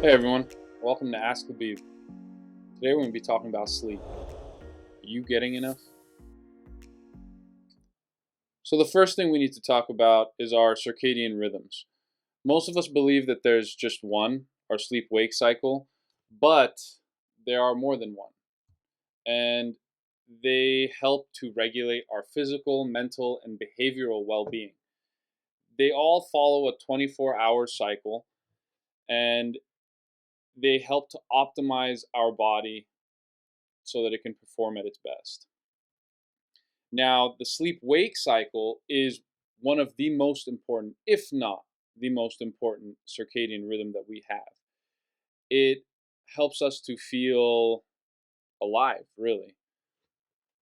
Hey everyone, welcome to Ask Labib. Today we're going to be talking about sleep. Are you getting enough? So the first thing we need to talk about is our circadian rhythms. Most of us believe that there's just one, our sleep-wake cycle, but there are more than one. And they help to regulate our physical, mental, and behavioral well-being. They all follow a 24-hour cycle, and they help to optimize our body so that it can perform at its best. Now, the sleep wake cycle is one of the most important, if not the most important, circadian rhythm that we have. It helps us to feel alive, really.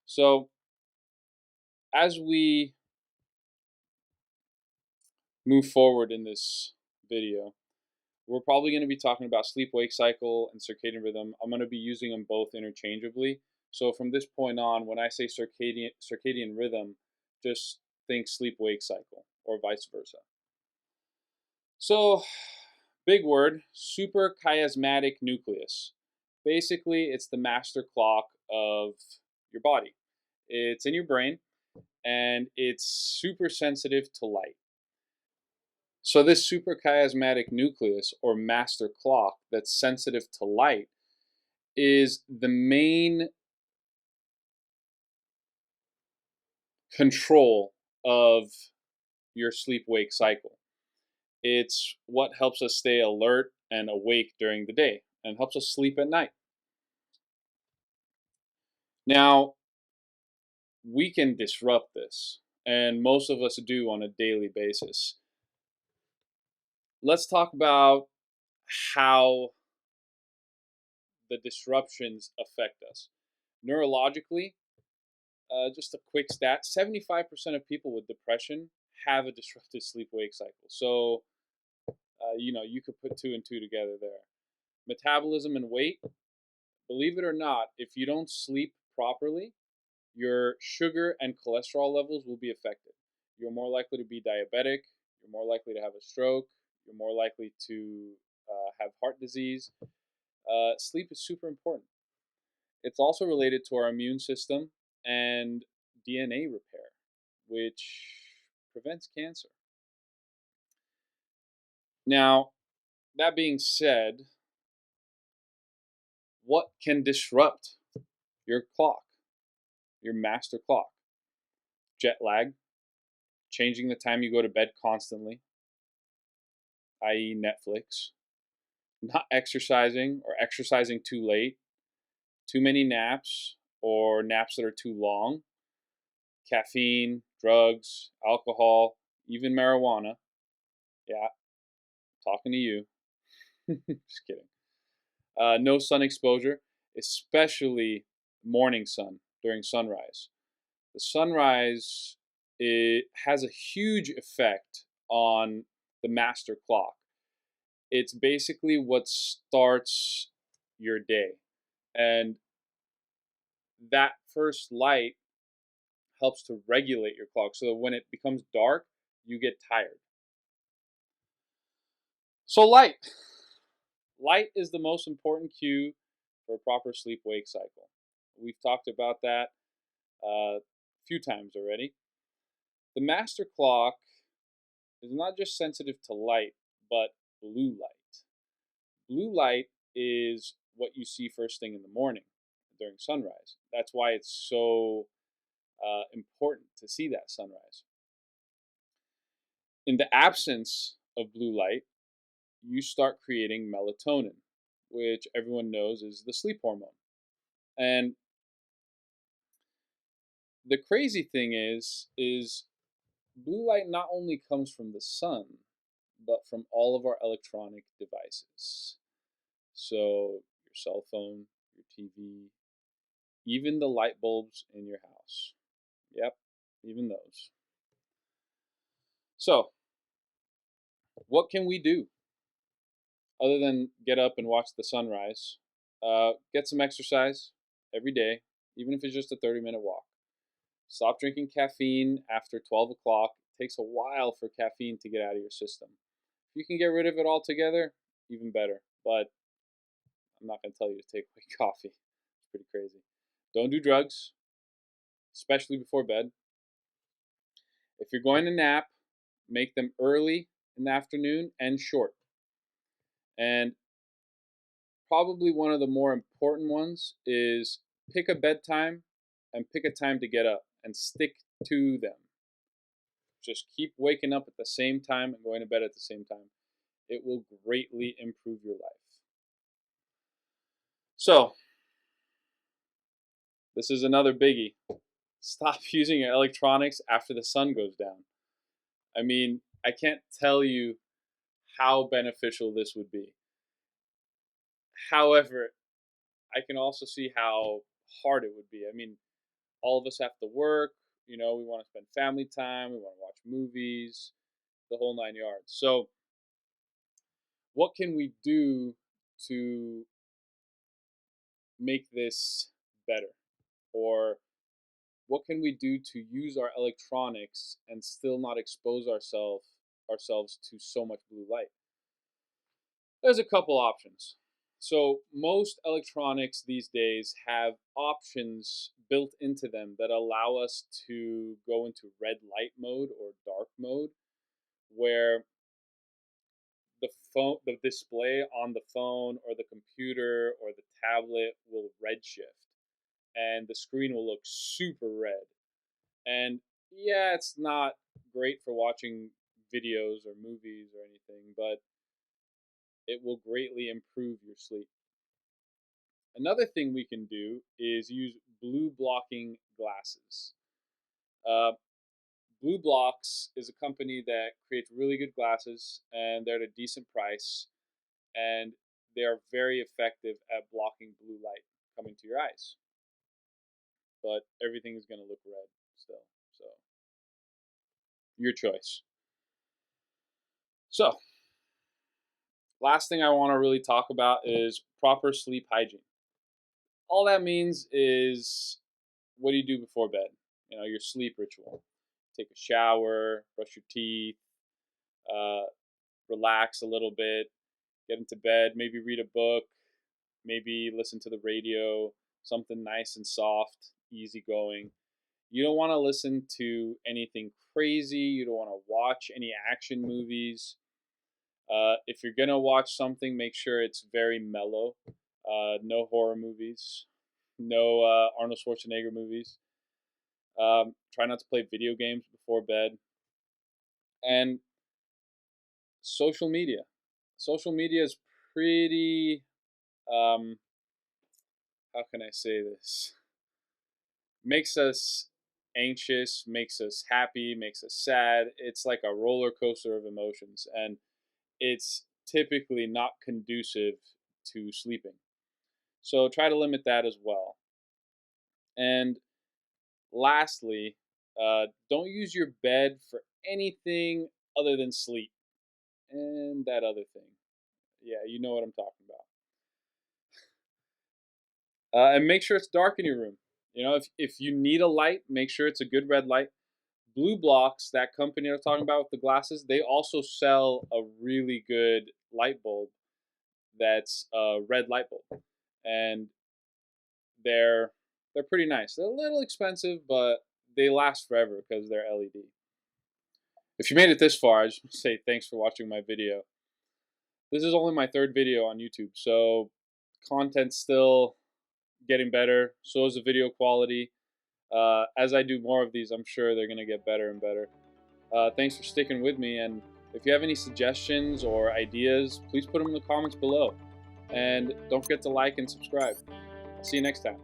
So, as we move forward in this video, we're probably going to be talking about sleep wake cycle and circadian rhythm. I'm going to be using them both interchangeably. So from this point on, when I say circadian rhythm, just think sleep wake cycle or vice versa. So, big word, suprachiasmatic nucleus. Basically, it's the master clock of your body. It's in your brain and it's super sensitive to light. So this suprachiasmatic nucleus or master clock that's sensitive to light is the main control of your sleep-wake cycle. It's what helps us stay alert and awake during the day and helps us sleep at night. Now, we can disrupt this, and most of us do on a daily basis. Let's talk about how the disruptions affect us. Neurologically, just a quick stat, 75% of people with depression have a disrupted sleep-wake cycle. So, you could put two and two together there. Metabolism and weight, believe it or not, if you don't sleep properly, your sugar and cholesterol levels will be affected. You're more likely to be diabetic, you're more likely to have a stroke, you're more likely to have heart disease. Sleep is super important. It's also related to our immune system and DNA repair, which prevents cancer. Now, that being said, what can disrupt your clock, your master clock? Jet lag, changing the time you go to bed constantly, i.e., Netflix, not exercising or exercising too late, too many naps or naps that are too long, caffeine, drugs, alcohol, even marijuana. Yeah, talking to you. Just kidding. No sun exposure, especially morning sun during sunrise. The sunrise, it has a huge effect on the master clock. It's basically what starts your day. And that first light helps to regulate your clock so that when it becomes dark, you get tired. So, light. Light is the most important cue for a proper sleep wake cycle. We've talked about that a few times already. The master clock is not just sensitive to light, but blue light. Blue light is what you see first thing in the morning during sunrise. That's why it's so important to see that sunrise. In the absence of blue light, you start creating melatonin, which everyone knows is the sleep hormone. And the crazy thing is blue light not only comes from the sun, but from all of our electronic devices. So your cell phone, your TV, even the light bulbs in your house. Yep, even those. So, what can we do other than get up and watch the sunrise? Get some exercise every day, even if it's just a 30-minute walk. Stop drinking caffeine after 12 o'clock. It takes a while for caffeine to get out of your system. If you can get rid of it altogether, even better. but I'm not going to tell you to take away coffee. It's pretty crazy. Don't do drugs, especially before bed. If you're going to nap, make them early in the afternoon and short. And probably one of the more important ones is pick a bedtime and pick a time to get up and stick to them. Just keep waking up at the same time and going to bed at the same time. It will greatly improve your life. So, this is another biggie. Stop using your electronics after the sun goes down. I mean, I can't tell you how beneficial this would be. However, I can also see how hard it would be. I mean, all of us have to work. We want to spend family time. We want to watch movies, the whole 9 yards. So, what can we do to make this better? Or what can we do to use our electronics and still not expose ourselves to so much blue light? There's a couple options. So most electronics these days have options built into them that allow us to go into red light mode or dark mode, where the display on the phone or the computer or the tablet will redshift and the screen will look super red. And yeah, it's not great for watching videos or movies or anything, but it will greatly improve your sleep. Another thing we can do is use blue blocking glasses. Uh, Blue Blocks is a company that creates really good glasses, and they're at a decent price, and they are very effective at blocking blue light coming to your eyes. But everything is going to look red still, so your choice. So, last thing I want to really talk about is proper sleep hygiene. All that means is, what do you do before bed? Your sleep ritual. Take a shower, brush your teeth, uh, relax a little bit, get into bed, maybe read a book, maybe listen to the radio, something nice and soft, easygoing. You don't want to listen to anything crazy. You don't want to watch any action movies. If you're gonna watch something, make sure it's very mellow. No horror movies, no Arnold Schwarzenegger movies. Try not to play video games before bed. And social media. Social media is pretty. How can I say this? Makes us anxious, makes us happy, makes us sad. It's like a roller coaster of emotions, and it's typically not conducive to sleeping. So try to limit that as well. And lastly, don't use your bed for anything other than sleep. And that other thing. Yeah, you know what I'm talking about. And make sure it's dark in your room. If you need a light, make sure it's a good red light. Blue Blocks, that company I was talking about with the glasses, they also sell a really good light bulb that's a red light bulb. And they're pretty nice. They're a little expensive, but they last forever because they're LED. If you made it this far, I just want to say thanks for watching my video. This is only my third video on YouTube, so content's still getting better. So is the video quality. As I do more of these, I'm sure they're going to get better and better. Thanks for sticking with me, and if you have any suggestions or ideas, please put them in the comments below. And don't forget to like and subscribe. I'll see you next time.